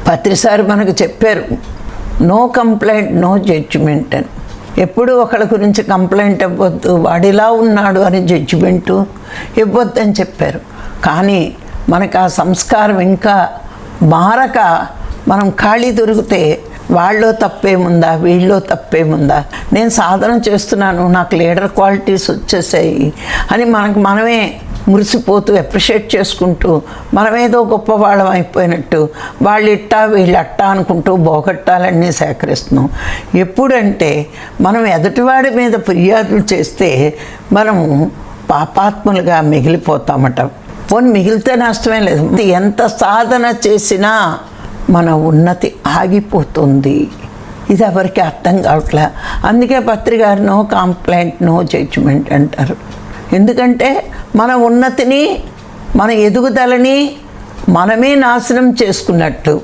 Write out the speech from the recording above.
పత్రిసారి మనకు చెప్పారు, no complaint no judgement అని. ఎప్పుడు ఒకళ్ళ గురించి కంప్లైంట్ ఇవ్వద్దు, వాడిలా ఉన్నాడు అని జడ్జిమెంటు ఇవ్వద్దు అని చెప్పారు. కానీ మనకు ఆ సంస్కారం ఇంకా మారక మనం ఖాళీ దొరికితే వాళ్ళలో తప్పేముందా, వీళ్ళలో తప్పేముందా, నేను సాధన చేస్తున్నాను, నాకు లీడర్ క్వాలిటీస్ వచ్చేసాయి అని మనమే మురిసిపోతూ అప్రిషియేట్ చేసుకుంటూ మనమేదో గొప్పవాళ్ళం అయిపోయినట్టు వాళ్ళు ఇట్టా వీళ్ళు అట్టా అనుకుంటూ బోగట్టాలన్నీ సేకరిస్తున్నాం. ఎప్పుడంటే మనం ఎదుటివాడి మీద ఫిర్యాదులు చేస్తే మనము పాపాత్ములుగా మిగిలిపోతామట. పోనీ మిగిలితే నష్టమే లేదు. ఎంత సాధన చేసినా మన ఉన్నతి ఆగిపోతుంది. ఇది ఎవరికి అర్థం కావట్లే. అందుకే పత్రికారు నో కంప్లైంట్ నో జడ్జిమెంట్ అంటారు. ఎందుకంటే మన ఉన్నతిని, మన ఎదుగుదలని మనమే నాశనం చేసుకున్నట్టు.